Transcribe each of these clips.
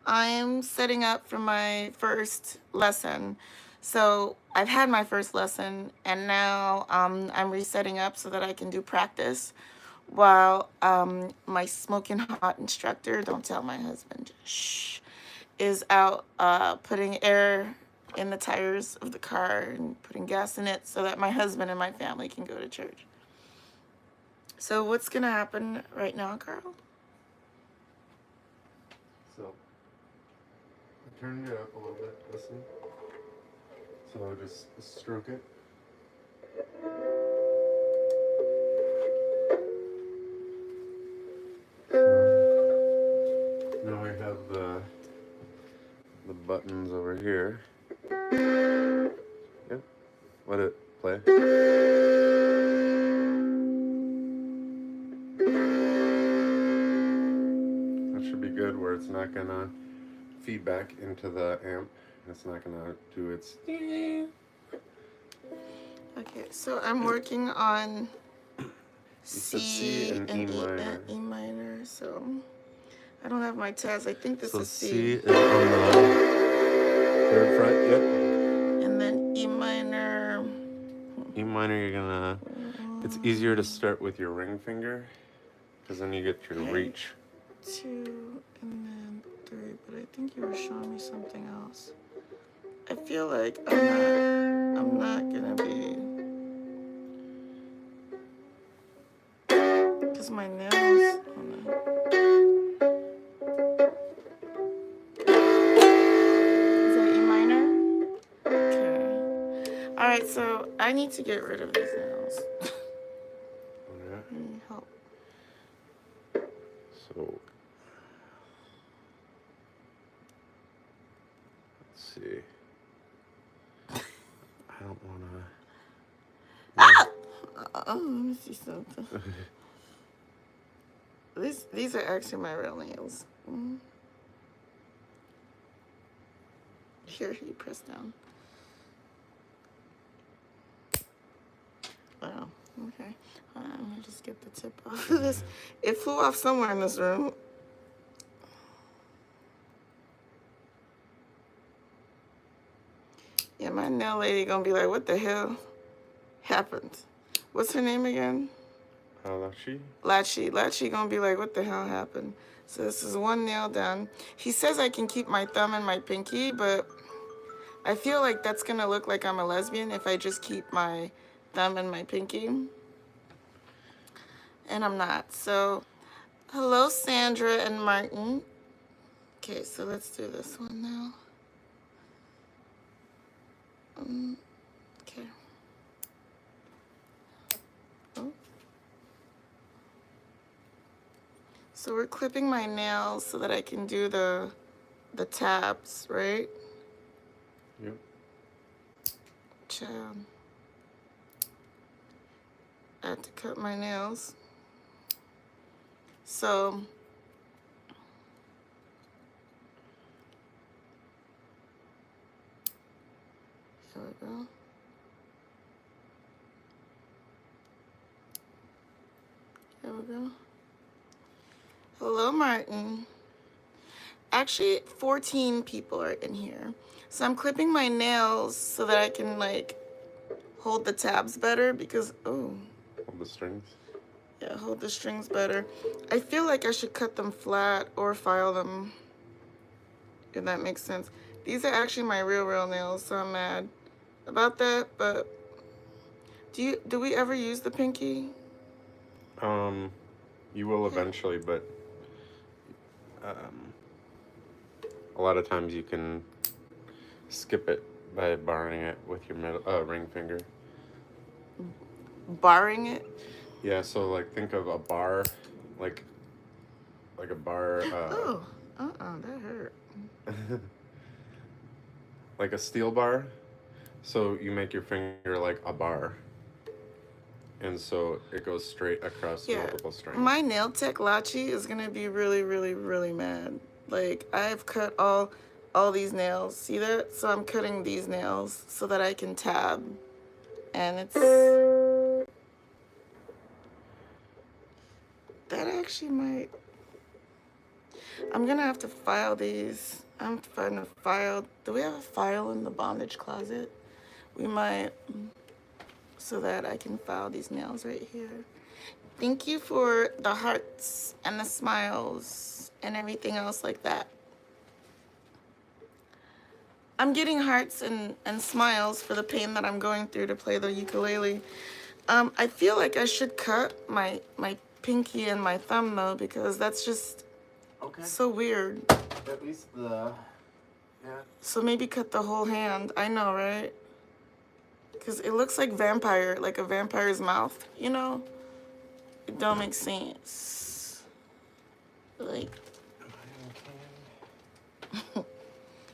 I'm setting up for my first lesson. So I've had my first lesson, and now I'm resetting up so that I can do practice while my smoking hot instructor, don't tell my husband, shh, is out putting air in the tires of the car and putting gas in it so that my husband and my family can go to church. So what's going to happen right now, Carl? So, I turned it up a little bit, listen. So I'll just stroke it. So, now we have the buttons over here. Yep, let it play. That should be good where it's not gonna feedback into the amp. It's not gonna do its. Okay, so I'm working on C and E minor. E minor, so I don't have my tabs. I think this is C. C is on the third fret, yep. And then E minor. E minor, you're gonna. It's easier to start with your ring finger, because then you get your reach. 2 and then 3, but I think you were showing me something else. I feel like I'm not gonna be, because my nails. Is that E minor? Okay. All right, so I need to get rid of these nails. Okay. I need help. So, let's see. I don't wanna. Let me see something. These are actually my real nails. Here, you press down. Oh, okay. Let me just get the tip off of this. It flew off somewhere in this room. Yeah, my nail lady gonna be like, what the hell happened? What's her name again? Lachi? Lachi gonna be like, what the hell happened? So this is one nail done. He says I can keep my thumb and my pinky, but I feel like that's gonna look like I'm a lesbian if I just keep my thumb and my pinky. And I'm not. So, hello, Sandra and Martin. Okay, so let's do this one now. Okay. Oh. So we're clipping my nails so that I can do the tabs, right? Yep. I had to cut my nails. So here we go. Here we go. Hello, Martin. Actually, 14 people are in here. So I'm clipping my nails so that I can like hold the tabs better because, oh. Hold the strings. Yeah, hold the strings better. I feel like I should cut them flat or file them, if that makes sense. These are actually my real nails, so I'm mad about that, but do we ever use the pinky? You will eventually, but a lot of times you can skip it by barring it with your ring finger. Barring it? Yeah, so like think of a bar, like a bar. That hurt. Like a steel bar. So you make your finger like a bar. And so it goes straight across multiple strings. My nail tech Lachi is gonna be really mad. Like I've cut all these nails. See that? So I'm cutting these nails so that I can tab. And it's that actually might. I'm gonna have to file these. I'm trying to file. Do we have a file in the bondage closet? We might, so that I can file these nails right here. Thank you for the hearts and the smiles and everything else like that. I'm getting hearts and smiles for the pain that I'm going through to play the ukulele. I feel like I should cut my pinky and my thumb though, because that's just so weird. At least the So maybe cut the whole hand. I know, right? Because it looks like vampire, like a vampire's mouth, you know? It don't make sense. Like,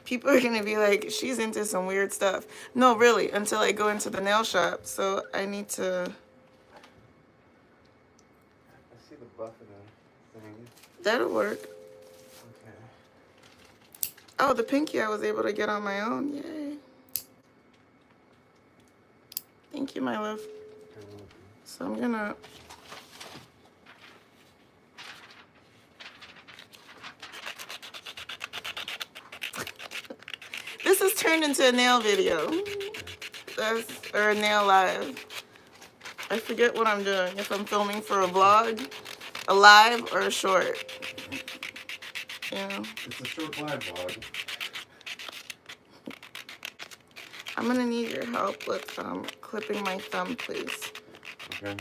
people are gonna be like, she's into some weird stuff. No, really, until I go into the nail shop. So I need to. I see the buffeting thing. That'll work. Okay. Oh, the pinky I was able to get on my own. Yay. Thank you, my love. So I'm gonna. This has turned into a nail video. Or a nail live. I forget what I'm doing. If I'm filming for a vlog, a live, or a short. Yeah. It's a short live vlog. I'm gonna need your help with clipping my thumb, please. Okay.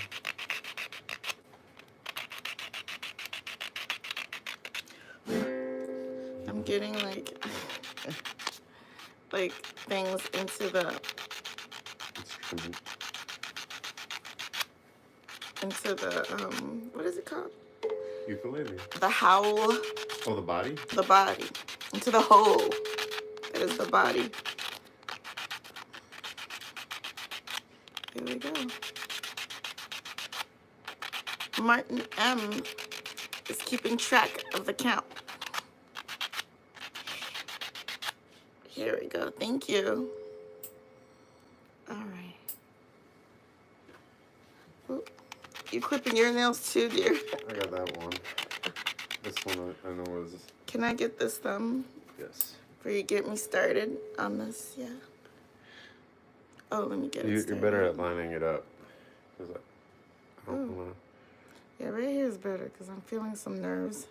I'm getting like like things into the what is it called? Ukulele. The howl. Oh, the body? The body. Into the hole. That is the body. Here we go. Martin M is keeping track of the count. Here we go. Thank you. All right. Ooh. You clipping your nails too, dear? I got that one. This one I know is. Can I get this thumb? Yes. Before you get me started on this, yeah. Oh, let me get it started. You're better at lining it up. I don't wanna... Yeah, right here is better because I'm feeling some nerves.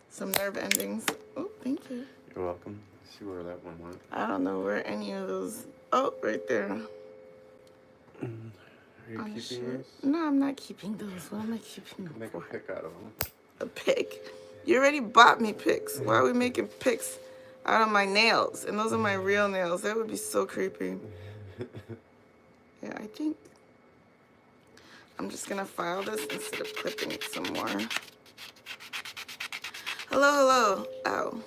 Some nerve endings. Oh, thank you. You're welcome. Let's see where that one went. I don't know where any of those... Oh, right there. Are you keeping those? No, I'm not keeping those. What am I keeping them Make for? a pick out of them. A pick? You already bought me picks. Why are we making picks out of my nails? And those are my real nails. That would be so creepy. Yeah, I think I'm just gonna file this instead of clipping it some more. Hello, hello. Ow.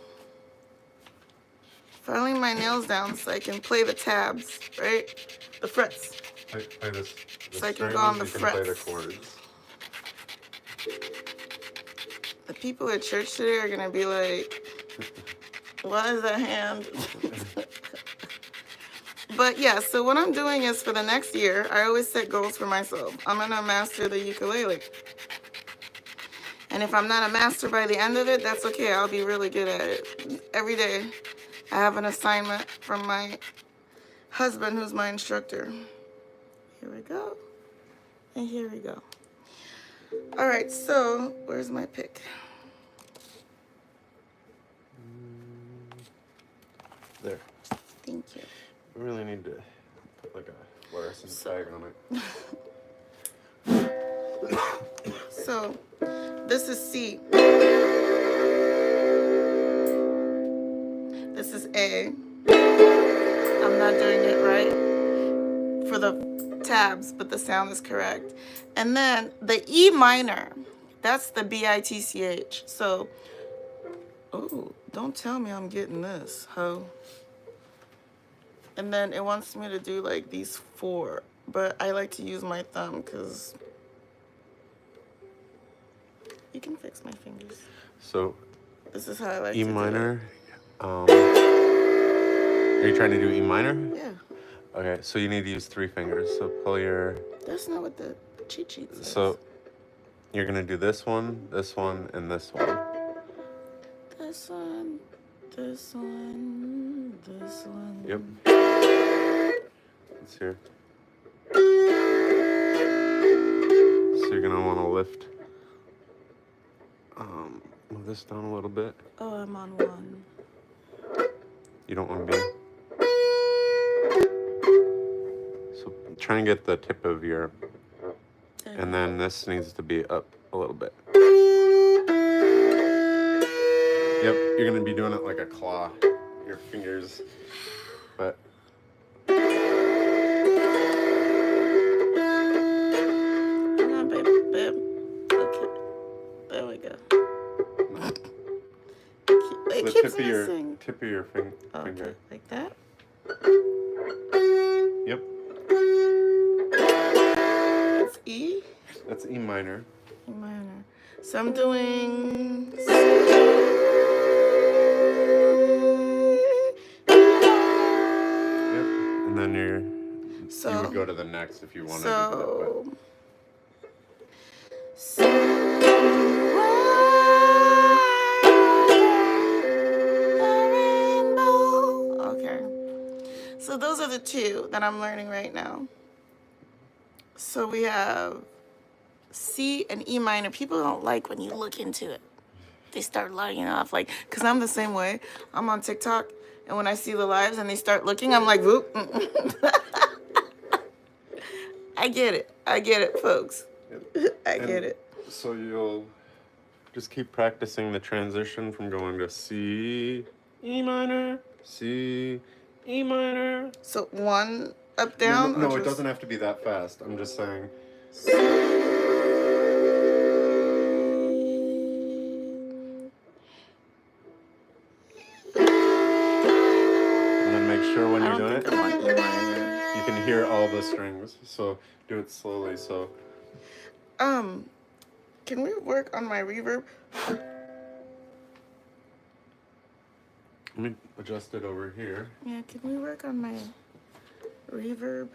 Filing my nails down so I can play the tabs, right? The frets. Play this. So I can go on the frets. You can play the frets. chords. The people at church today are gonna be like, what is that hand? But yeah, so what I'm doing is for the next year, I always set goals for myself. I'm gonna master the ukulele. And if I'm not a master by the end of it, that's okay. I'll be really good at it. Every day, I have an assignment from my husband, who's my instructor. Here we go. And here we go. All right, so where's my pick? There. Thank you. We really need to put like a fluorescent tag on it. So this is C. This is A. I'm not doing it right for the tabs, but the sound is correct. And then the E minor, that's the B-I-T-C-H. So, oh, don't tell me I'm getting this, ho. And then it wants me to do like these 4, but I like to use my thumb because you can fix my fingers. So, This is how I like E to minor. Are you trying to do E minor? do it. Yeah. Okay, so you need to use 3 fingers. So pull your... That's not what the cheat sheet says. So you're gonna do this one, and this one. this one, this one, this one. Yep. Let's hear. So you're gonna want to lift move this down a little bit. Oh, I'm on one. You don't want to be. So try and get the tip of your, and then this needs to be up a little bit. Yep, you're gonna be doing it like a claw, your fingers, but. Come on, babe, babe. Okay, there we go. It The keeps missing. tip of your finger. Okay, like that. Yep. That's E. That's E minor. E minor. So I'm doing. Yep. And then you would go to the next if you wanted to do that. Okay. So those are the two that I'm learning right now. So we have C and E minor. People don't like when you look into it. They start lighting off, like, because I'm the same way. I'm on TikTok, and when I see the lives and they start looking, I'm like, whoop. I get it, folks. I get it. So you'll just keep practicing the transition from going to C, E minor, C, E minor. So one up, down? No, it doesn't have to be that fast. I'm just saying. And then make sure when you're doing it, you can hear all the strings. So do it slowly. So. Can we work on my reverb? Let me adjust it over here. Yeah, can we work on my reverb?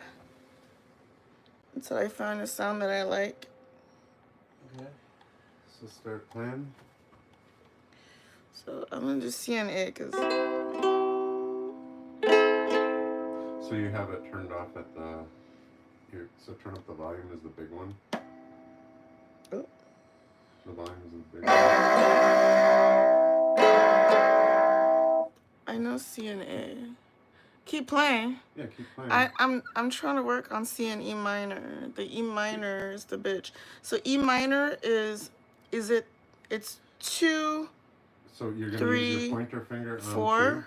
Until I find a sound that I like. Okay. So start playing. So I'm gonna just see an A, cause. So you have it turned off at the. Here, so turn up the volume is the big one. Oh. The volume is the big one. I know C and A. Keep playing. Yeah, keep playing. I'm trying to work on C and E minor. The E minor is the bitch. So E minor it's 2. So you're gonna 3, use your pointer finger on 4. 2?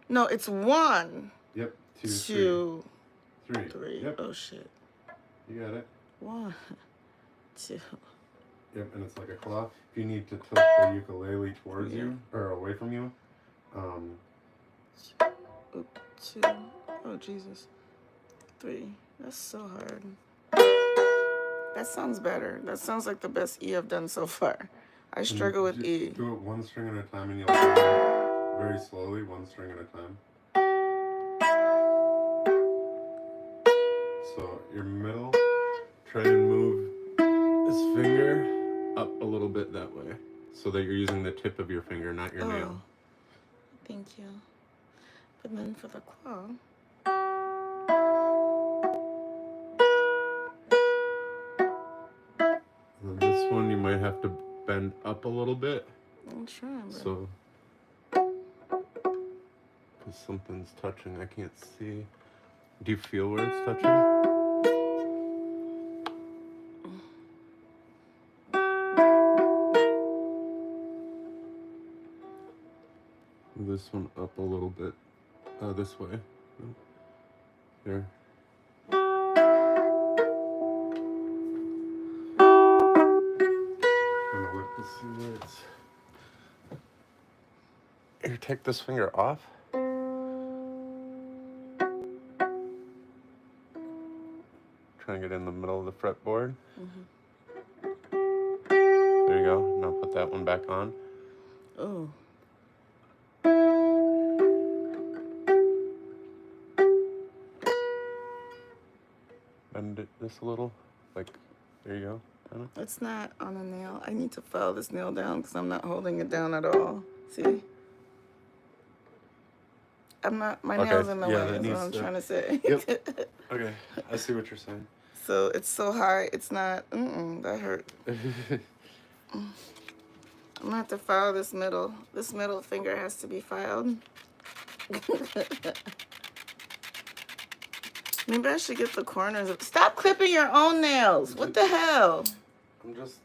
No, it's 1. Yep. 2, 3. 3. Yep. Oh shit. You got it. 1, 2. Yep, and it's like a claw. If you need to tilt the ukulele towards you or away from you, 2. Oh Jesus. 3. That's so hard. That sounds better. That sounds like the best E I've done so far. I struggle with E. Do it one string at a time, and you'll do it very slowly, one string at a time. So your middle, try and move this finger up a little bit that way, so that you're using the tip of your finger, not your nail. Thank you. But then for the claw. And this one you might have to bend up a little bit. I'm trying. So, because something's touching, I can't see. Do you feel where it's touching? This one up a little bit, this way. There. Gonna look to see where it's. Here, take this finger off. Try and get in the middle of the fretboard. There you go. Now put that one back on. Oh. Bend it this a little. Like, there you go. It's not on a nail. I need to file this nail down because I'm not holding it down at all. See? I'm not. My Okay, nails in the yeah, way. that Is what needs I'm to. trying to say. Yep. Okay, I see what you're saying. So it's so high. It's not. That hurt. I'm gonna have to file this middle. This middle finger has to be filed. Maybe I should get the corners. Stop clipping your own nails. What the hell? I'm just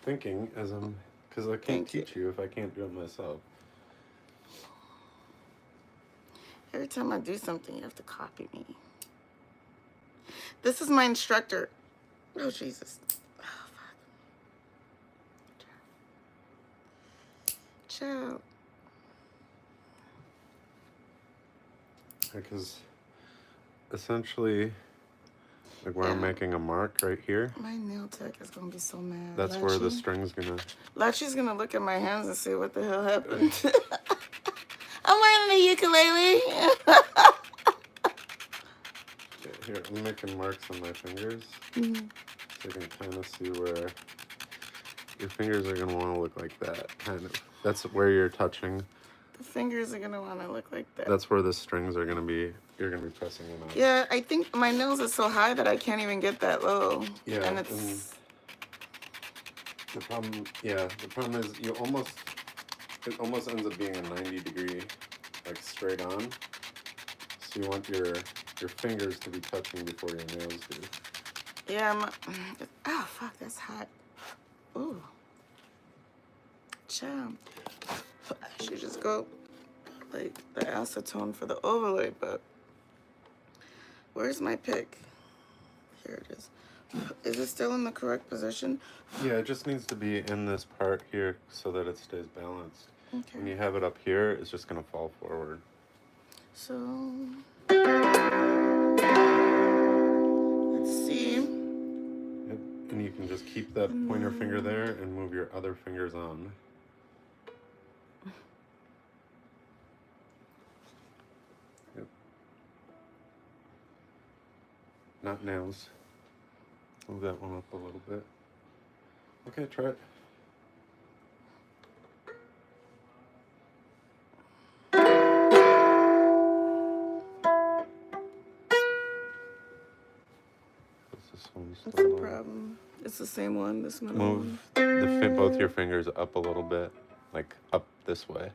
thinking as I'm, because I can't Thank you. teach you if I can't do it myself. Every time I do something, you have to copy me. This is my instructor. Oh, Jesus. Oh, fuck. Chill. Because essentially, like where I'm Yeah. making a mark right here, My nail tech is going to be so mad. that's where the string's gonna. Lachi's going to look at my hands and say, what the hell happened? I'm wearing the ukulele. Here, I'm making marks on my fingers, Mhm. so you can kind of see where your fingers are gonna want to look like that, kind of. That's where you're touching. The fingers are going to want to look like that. That's where the strings are gonna be. You're gonna be pressing them out. Yeah, I think my nails are so high that I can't even get that low. Yeah, And it's... the problem is it almost ends up being a 90-degree, like straight on. So you want your fingers to be touching before your nails do. Yeah, oh, fuck, that's hot. Ooh. Chill. I should just go, like, the acetone for the overlay, but... Where's my pick? Here it is. Is it still in the correct position? Yeah, it just needs to be in this part here so that it stays balanced. Okay. When you have it up here, it's just gonna fall forward. So... Let's see. Yep. And you can just keep that pointer finger there and move your other fingers on. Yep. Not nails. Move that one up a little bit. Okay, try it. This one's What's the problem? It's the same one, this middle one. Move both your fingers up a little bit, like up this way.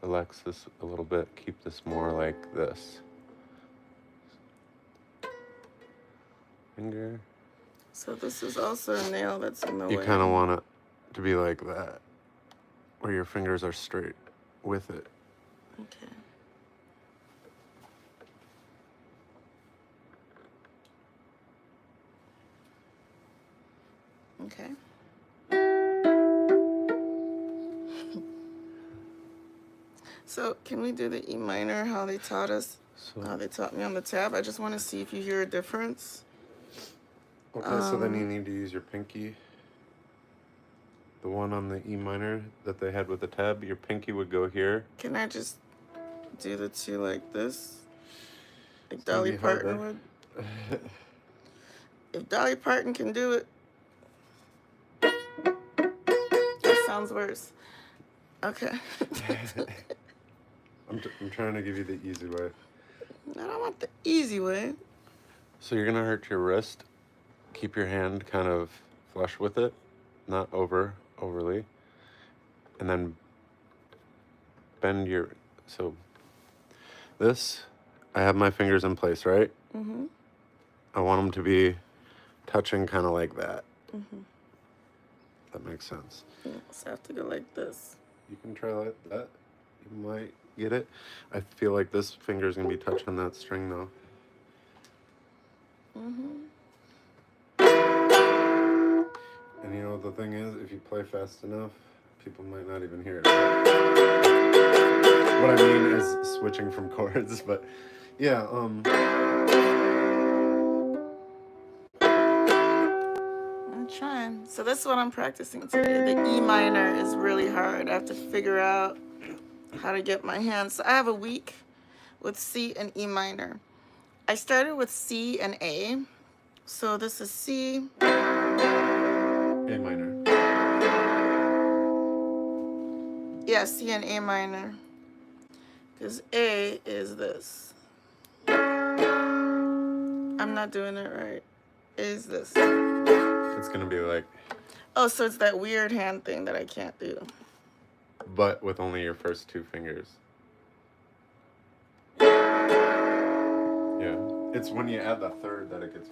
Relax this a little bit. Keep this more like this. Finger. So this is also a nail that's in the way. You kind of want it to be like that, where your fingers are straight with it. Okay. Okay. So can we do the E minor, how they taught us? How they taught me on the tab? I just want to see if you hear a difference. Okay, so then you need to use your pinky. The one on the E minor that they had with the tab, your pinky would go here. Can I just do the two like this? Like Dolly Parton would? If Dolly Parton can do it, that sounds worse. Okay. I'm trying to give you the easy way. I don't want the easy way. So you're gonna hurt your wrist. Keep your hand kind of flush with it, not overly. And then bend your, so this, I have my fingers in place, right? Mm-hmm. I want them to be touching kind of like that. Mm-hmm. That makes sense. Yeah, so I have to go like this. You can try like that. You might get it. I feel like this finger is gonna be touching that string though. Mm-hmm. And you know the thing is, if you play fast enough, people might not even hear it. What I mean is switching from chords, but yeah, I'm trying. So this is what I'm practicing today. The E minor is really hard. I have to figure out how to get my hands. So I have a week with C and E minor. I started with C and A. So this is C. A minor. Yeah, C and A minor. Because A is this. I'm not doing it right. A is this. It's gonna be like, Oh, so it's that weird hand thing that I can't do. but with only your first two fingers. Yeah. It's when you add the third that it gets.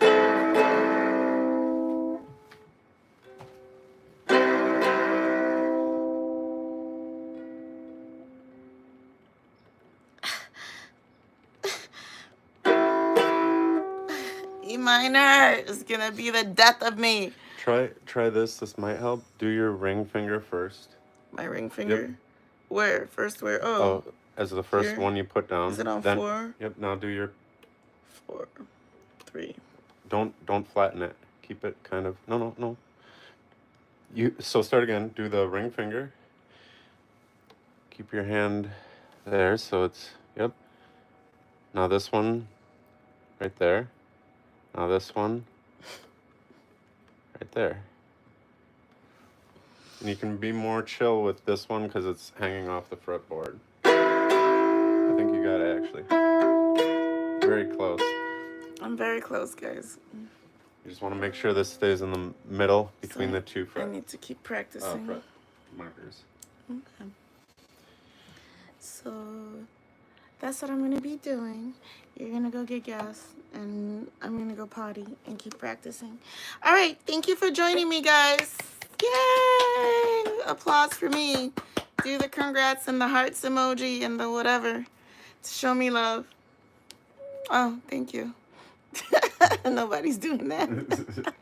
E minor is gonna be the death of me. Try this. This might help. Do your ring finger first. My ring finger? Yep. Where? First where? Oh. Oh, as the first here? one you put down. Is it on then, 4? Yep. Now do your. 4, 3. Don't flatten it. Keep it kind of. No. So start again. Do the ring finger. Keep your hand there. So it's yep. Now this one, right there. Now this one, right there. And you can be more chill with this one because it's hanging off the fretboard. I think you got it actually. Very close. I'm very close, guys. You just want to make sure this stays in the middle between the two I fret need to keep practicing. fret markers. Okay. So that's what I'm gonna be doing. You're gonna go get gas, and I'm gonna go potty and keep practicing. All right, thank you for joining me, guys. Yay! Applause for me. Do the congrats and the hearts emoji and the whatever to show me love. Oh, thank you. Nobody's doing that.